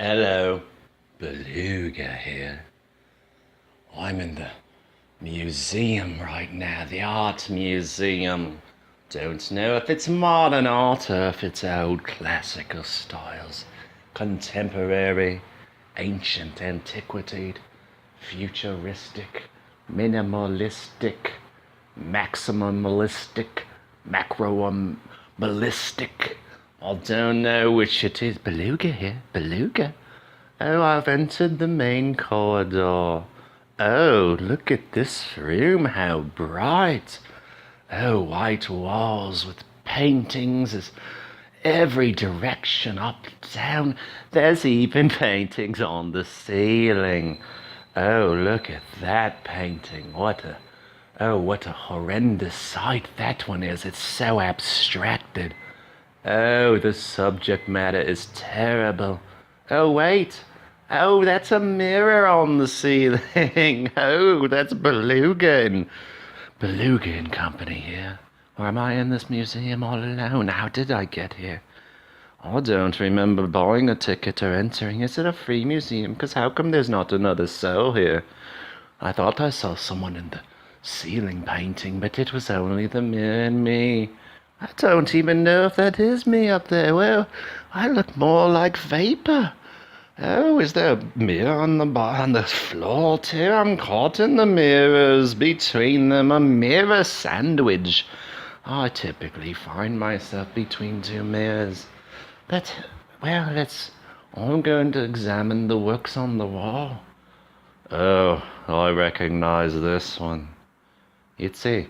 Hello, Beluga here. I'm in the museum right now, the art museum. Don't know if it's modern art or if it's old classical styles, contemporary, ancient antiquity, futuristic, minimalistic, maximalistic, macromolistic. I don't know which it is. Beluga here, Beluga. Oh, I've entered the main corridor. Oh, look at this room, how bright. Oh, white walls with paintings as every direction, up, down. There's even paintings on the ceiling. Oh, look at that painting. What a horrendous sight that one is. It's so abstracted. Oh, the subject matter is terrible. Oh, wait. Oh, that's a mirror on the ceiling. Oh, that's Beluga and Company here. Or am I in this museum all alone? How did I get here? I don't remember buying a ticket or entering. Is it a free museum? Because how come there's not another cell here? I thought I saw someone in the ceiling painting, but it was only the mirror and me. I don't even know if that is me up there. Well, I look more like vapor. Oh, is there a mirror on the floor too? I'm caught in the mirrors, between them a mirror sandwich. I typically find myself between two mirrors. But, well, I'm going to examine the works on the wall. Oh, I recognize this one. It's a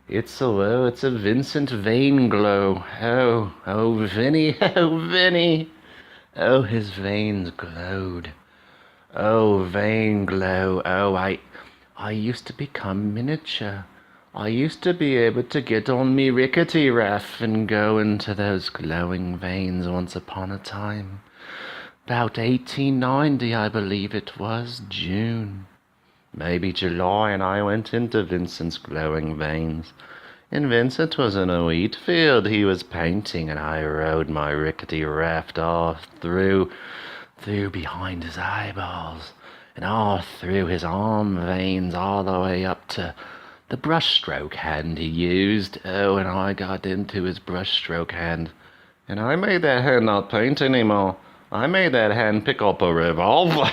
Vincent Vane glow. Oh, Vinny, oh, Vinny. Oh, his veins glowed. Oh, vein glow. Oh, I used to become miniature. I used to be able to get on me rickety raft and go into those glowing veins once upon a time. About 1890, I believe it was, June. Maybe July, and I went into Vincent's glowing veins. And Vincent was in a wheat field. He was painting, and I rode my rickety raft all through behind his eyeballs, and all through his arm veins, all the way up to the brushstroke hand he used. Oh, and I got into his brushstroke hand, and I made that hand not paint anymore. I made that hand pick up a revolver.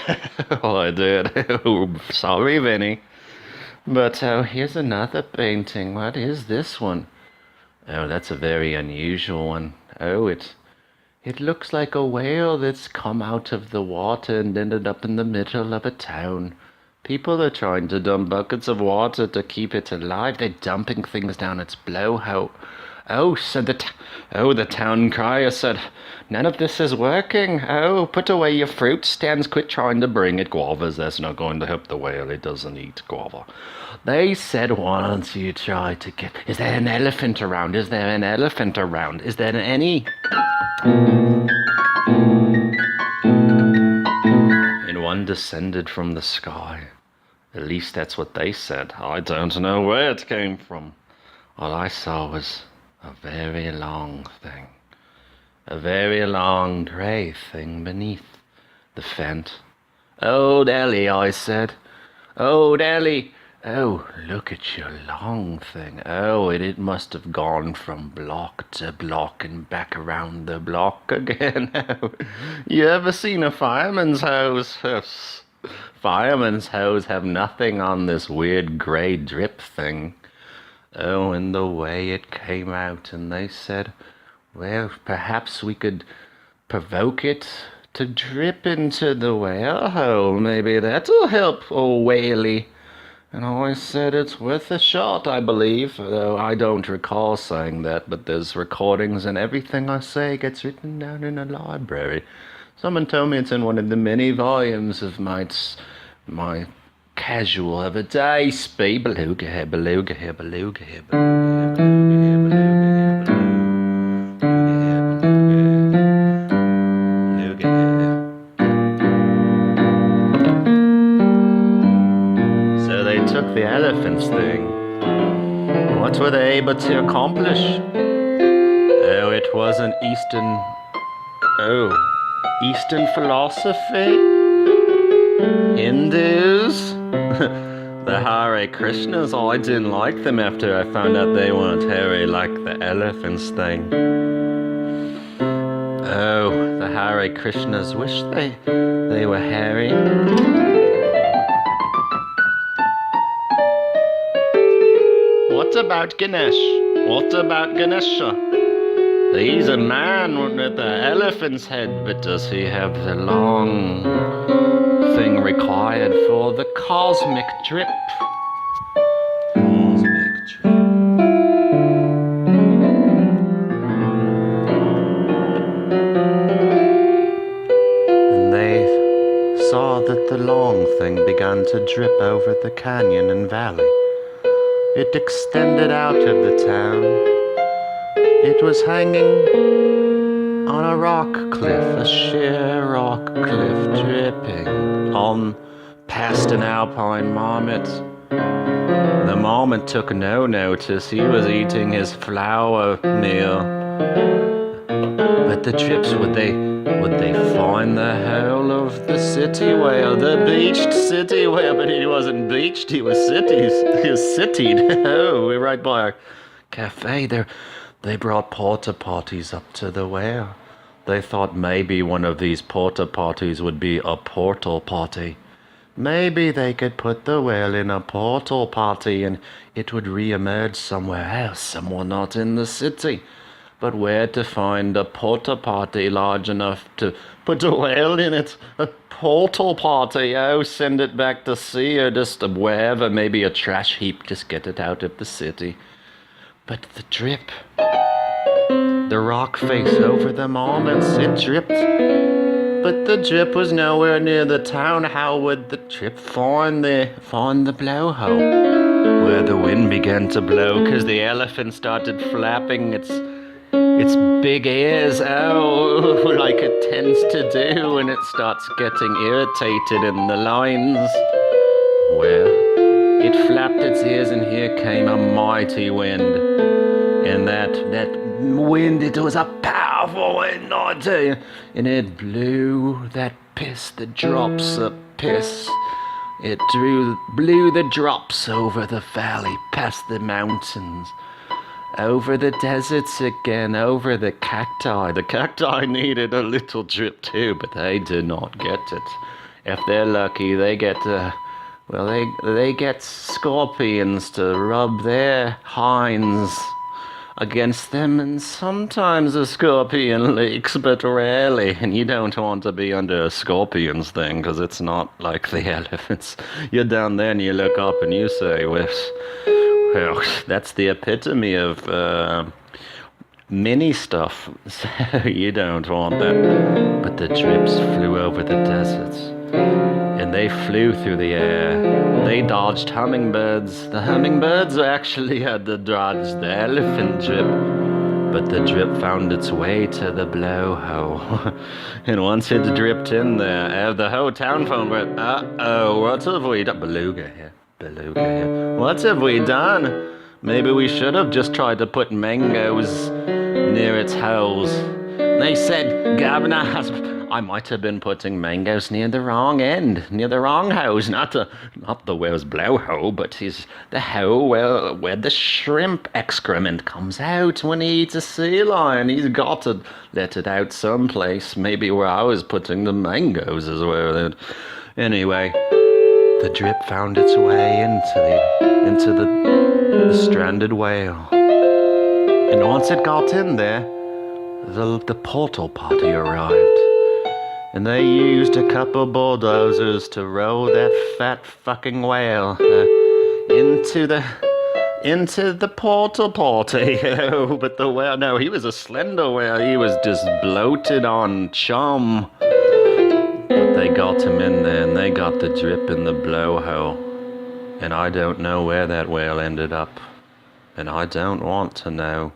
Oh, I did. Oh, sorry, Vinny. But here's another painting. What is this one? Oh, that's a very unusual one. Oh, it looks like a whale that's come out of the water and ended up in the middle of a town. People are trying to dump buckets of water to keep it alive. They're dumping things down its blowhole. Oh, said the town crier said, none of this is working. Oh, put away your fruit stands. Quit trying to bring it guavas. That's not going to help the whale. It doesn't eat guava. They said, why don't you try to get... Is there an elephant around? Is there an elephant around? Is there any... And one descended from the sky. At least that's what they said. I don't know where it came from. All I saw was a very long thing. A very long grey thing beneath the fence. Old Ellie, I said. Old Ellie. Oh, look at your long thing. Oh, it must have gone from block to block and back around the block again. You ever seen a fireman's hose? Fireman's hose have nothing on this weird grey drip thing. Oh, and the way it came out, and they said, well, perhaps we could provoke it to drip into the whale hole. Maybe that'll help old Whaley. And I said it's worth a shot, I believe, though I don't recall saying that, but there's recordings and everything I say gets written down in a library. Someone told me it's in one of the many volumes of my casual of a day speed. Beluga here, Beluga here, Beluga here, Beluga here, Beluga here, Beluga here, Beluga here. So they took the elephants thing. What were they able to accomplish? Oh, it was an eastern... Oh. Eastern philosophy? Hindus? The Hare Krishnas, I didn't like them after I found out they weren't hairy like the elephants thing. Oh, the Hare Krishnas wish they were hairy. What about Ganesh? What about Ganesha? He's a man with the elephant's head, but does he have the long thing required for the cosmic drip? Cosmic drip. And they saw that the long thing began to drip over the canyon and valley. It extended out of the town. It was hanging on a rock cliff, a sheer rock cliff, dripping on past an alpine marmot. The marmot took no notice. He was eating his flour meal. But the drips, would they find the hole of the city whale, the beached city whale? But he wasn't beached, he was citied. Oh, we're right by our cafe there. They brought porta potties up to the whale. They thought maybe one of these porta potties would be a portal potty. Maybe they could put the whale in a portal potty and it would re-emerge somewhere else, somewhere not in the city. But where to find a porta potty large enough to put a whale in it? A portal potty, oh, send it back to sea or just wherever, maybe a trash heap, just get it out of the city. But the drip, the rock face over the marmots, it dripped. But the drip was nowhere near the town. How would the drip find the blowhole? Where the wind began to blow, 'cause the elephant started flapping its big ears, oh, like it tends to do when it starts getting irritated in the lines. Well, it flapped its ears and here came a mighty wind. And that wind, it was a powerful wind, I tell you. And it blew that piss, the drops of piss. It blew the drops over the valley, past the mountains, over the deserts again, over the cacti. The cacti needed a little drip too, but they did not get it. If they're lucky, they get they get scorpions to rub their hinds against them, and sometimes a scorpion leaks, but rarely. And you don't want to be under a scorpion's thing, because it's not like the elephants. You're down there and you look up and you say, well, that's the epitome of mini stuff. So you don't want that. But the drips flew over the deserts, and they flew through the air. They dodged hummingbirds. The hummingbirds actually had to dodge the elephant drip. But the drip found its way to the blowhole. And once it dripped in there, the whole town phone went, uh-oh, what have we done? Beluga here. What have we done? Maybe we should have just tried to put mangoes near its holes. They said, Governor, I might have been putting mangoes near the wrong end, near the wrong hose, not the whale's blowhole, but the hole where the shrimp excrement comes out when he eats a sea lion. He's got to let it out someplace, maybe where I was putting the mangoes as well. Anyway, the drip found its way into the stranded whale. And once it got in there, the portal potty arrived. And they used a couple bulldozers to roll that fat fucking whale into the portal potty. Oh, but the whale, no, he was a slender whale. He was just bloated on chum. But they got him in there, and they got the drip in the blowhole. And I don't know where that whale ended up. And I don't want to know.